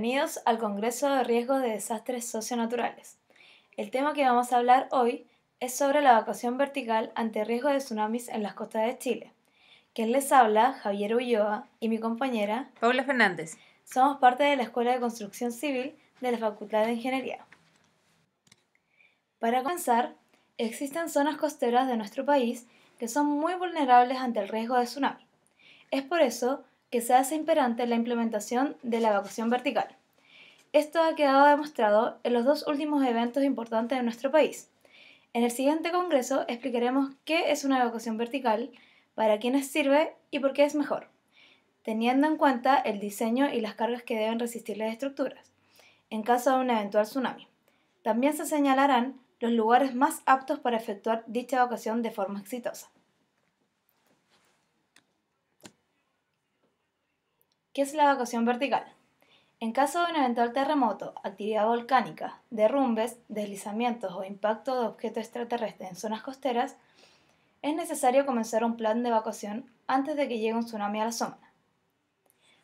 Bienvenidos al Congreso de Riesgos de Desastres Socionaturales. El tema que vamos a hablar hoy es sobre la evacuación vertical ante riesgo de tsunamis en las costas de Chile. Quien les habla, Javier Ulloa, y mi compañera, Paula Fernández. Somos parte de la Escuela de Construcción Civil de la Facultad de Ingeniería. Para comenzar, existen zonas costeras de nuestro país que son muy vulnerables ante el riesgo de tsunami. Es por eso que se hace imperante la implementación de la evacuación vertical. Esto ha quedado demostrado en los dos últimos eventos importantes de nuestro país. En el siguiente congreso explicaremos qué es una evacuación vertical, para quiénes sirve y por qué es mejor, teniendo en cuenta el diseño y las cargas que deben resistir las estructuras, en caso de un eventual tsunami. También se señalarán los lugares más aptos para efectuar dicha evacuación de forma exitosa. ¿Qué es la evacuación vertical? En caso de un eventual terremoto, actividad volcánica, derrumbes, deslizamientos o impacto de objetos extraterrestres en zonas costeras, es necesario comenzar un plan de evacuación antes de que llegue un tsunami a la zona.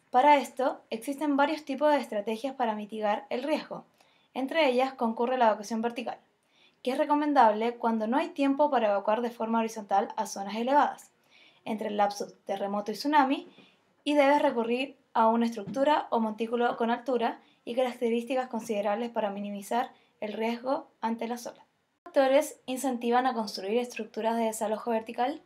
Para esto, existen varios tipos de estrategias para mitigar el riesgo. Entre ellas concurre la evacuación vertical, que es recomendable cuando no hay tiempo para evacuar de forma horizontal a zonas elevadas, entre el lapso terremoto y tsunami, y debes recurrir a una estructura o montículo con altura y características considerables para minimizar el riesgo ante las olas. ¿Qué factores incentivan a construir estructuras de desalojo vertical?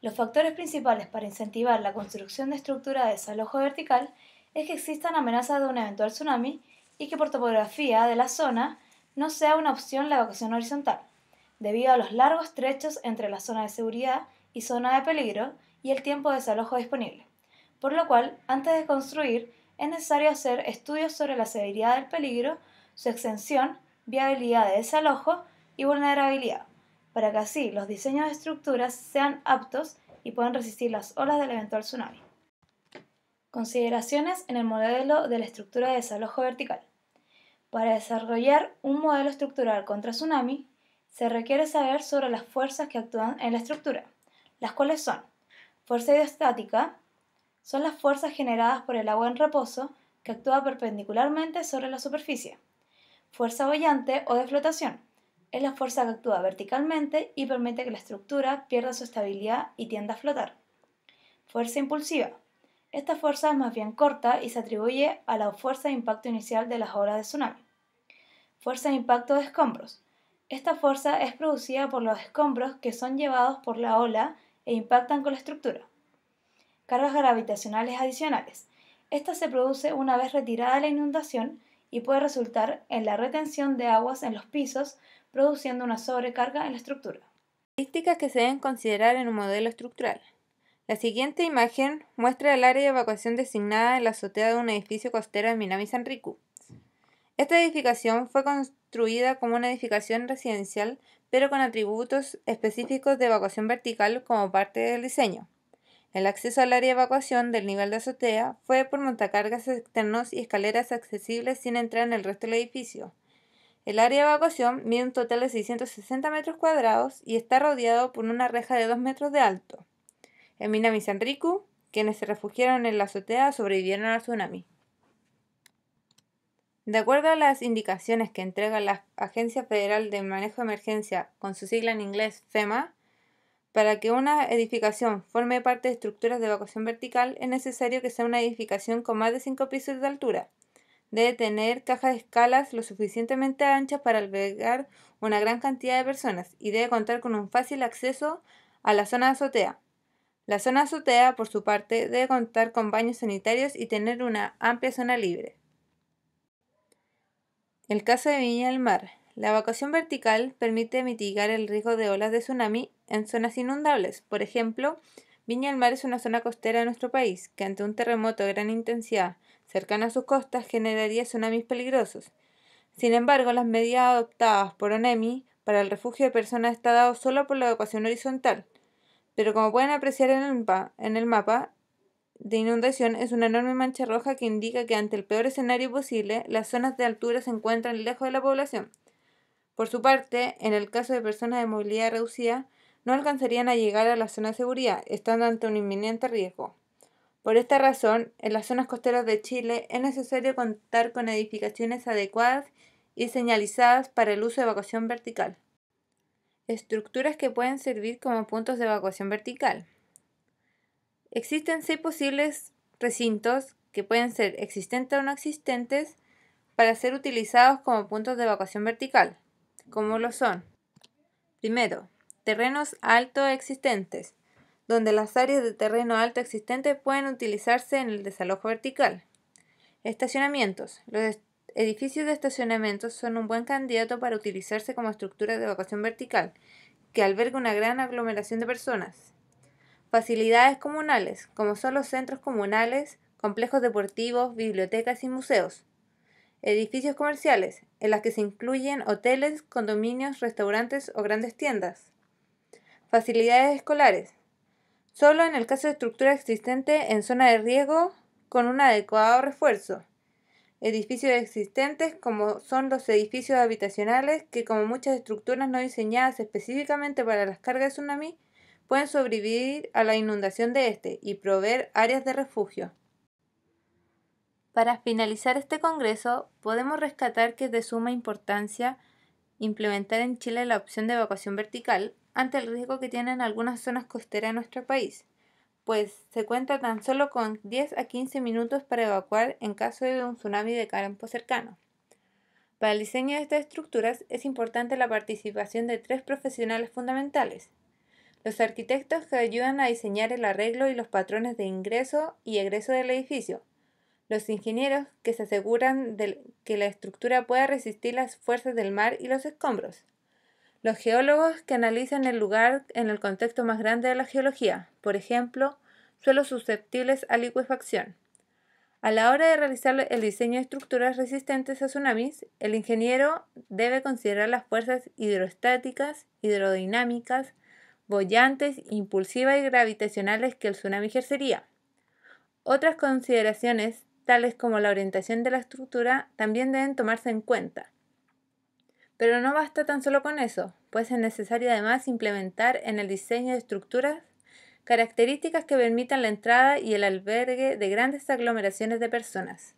Los factores principales para incentivar la construcción de estructuras de desalojo vertical es que existan amenazas de un eventual tsunami y que por topografía de la zona no sea una opción la evacuación horizontal, debido a los largos trechos entre la zona de seguridad y zona de peligro y el tiempo de desalojo disponible. Por lo cual, antes de construir, es necesario hacer estudios sobre la severidad del peligro, su extensión, viabilidad de desalojo y vulnerabilidad, para que así los diseños de estructuras sean aptos y puedan resistir las olas del eventual tsunami. Consideraciones en el modelo de la estructura de desalojo vertical. Para desarrollar un modelo estructural contra tsunami, se requiere saber sobre las fuerzas que actúan en la estructura, las cuales son: fuerza hidrostática, son las fuerzas generadas por el agua en reposo que actúa perpendicularmente sobre la superficie. Fuerza boyante o de flotación, es la fuerza que actúa verticalmente y permite que la estructura pierda su estabilidad y tienda a flotar. Fuerza impulsiva, esta fuerza es más bien corta y se atribuye a la fuerza de impacto inicial de las olas de tsunami. Fuerza de impacto de escombros, esta fuerza es producida por los escombros que son llevados por la ola e impactan con la estructura. Cargas gravitacionales adicionales, esta se produce una vez retirada la inundación y puede resultar en la retención de aguas en los pisos, produciendo una sobrecarga en la estructura. Características que se deben considerar en un modelo estructural. La siguiente imagen muestra el área de evacuación designada en la azotea de un edificio costero en Minami Sanriku. Esta edificación fue construida como una edificación residencial, pero con atributos específicos de evacuación vertical como parte del diseño. El acceso al área de evacuación del nivel de azotea fue por montacargas externos y escaleras accesibles sin entrar en el resto del edificio. El área de evacuación mide un total de 660 metros cuadrados y está rodeado por una reja de 2 metros de alto. En Minami Sanriku, quienes se refugiaron en la azotea sobrevivieron al tsunami. De acuerdo a las indicaciones que entrega la Agencia Federal de Manejo de Emergencia, con su sigla en inglés FEMA, para que una edificación forme parte de estructuras de evacuación vertical es necesario que sea una edificación con más de 5 pisos de altura. Debe tener cajas de escalas lo suficientemente anchas para albergar una gran cantidad de personas y debe contar con un fácil acceso a la zona de azotea. La zona de azotea, por su parte, debe contar con baños sanitarios y tener una amplia zona libre. El caso de Viña del Mar. La evacuación vertical permite mitigar el riesgo de olas de tsunami en zonas inundables. Por ejemplo, Viña del Mar es una zona costera de nuestro país, que ante un terremoto de gran intensidad cercano a sus costas generaría tsunamis peligrosos. Sin embargo, las medidas adoptadas por ONEMI para el refugio de personas está dado solo por la evacuación horizontal, pero como pueden apreciar en el mapa de inundación es una enorme mancha roja que indica que ante el peor escenario posible, las zonas de altura se encuentran lejos de la población. Por su parte, en el caso de personas de movilidad reducida, no alcanzarían a llegar a la zona de seguridad, estando ante un inminente riesgo. Por esta razón, en las zonas costeras de Chile es necesario contar con edificaciones adecuadas y señalizadas para el uso de evacuación vertical. Estructuras que pueden servir como puntos de evacuación vertical. Existen 6 posibles recintos que pueden ser existentes o no existentes para ser utilizados como puntos de evacuación vertical, como lo son: primero, terrenos altos existentes, donde las áreas de terreno alto existente pueden utilizarse en el desalojo vertical. Estacionamientos. Los edificios de estacionamientos son un buen candidato para utilizarse como estructura de evacuación vertical, que alberga una gran aglomeración de personas. Facilidades comunales, como son los centros comunales, complejos deportivos, bibliotecas y museos. Edificios comerciales, en las que se incluyen hoteles, condominios, restaurantes o grandes tiendas. Facilidades escolares, solo en el caso de estructura existente en zona de riesgo con un adecuado refuerzo. Edificios existentes, como son los edificios habitacionales, que como muchas estructuras no diseñadas específicamente para las cargas de tsunami, pueden sobrevivir a la inundación de este y proveer áreas de refugio. Para finalizar este congreso, podemos rescatar que es de suma importancia implementar en Chile la opción de evacuación vertical ante el riesgo que tienen algunas zonas costeras de nuestro país, pues se cuenta tan solo con 10 a 15 minutos para evacuar en caso de un tsunami de campo cercano. Para el diseño de estas estructuras es importante la participación de 3 profesionales fundamentales: los arquitectos, que ayudan a diseñar el arreglo y los patrones de ingreso y egreso del edificio; los ingenieros, que se aseguran de que la estructura pueda resistir las fuerzas del mar y los escombros; los geólogos, que analizan el lugar en el contexto más grande de la geología, por ejemplo, suelos susceptibles a licuefacción. A la hora de realizar el diseño de estructuras resistentes a tsunamis, el ingeniero debe considerar las fuerzas hidrostáticas, hidrodinámicas, bollantes, impulsivas y gravitacionales que el tsunami ejercería. Otras consideraciones, tales como la orientación de la estructura, también deben tomarse en cuenta. Pero no basta tan solo con eso, pues es necesario además implementar en el diseño de estructuras características que permitan la entrada y el albergue de grandes aglomeraciones de personas.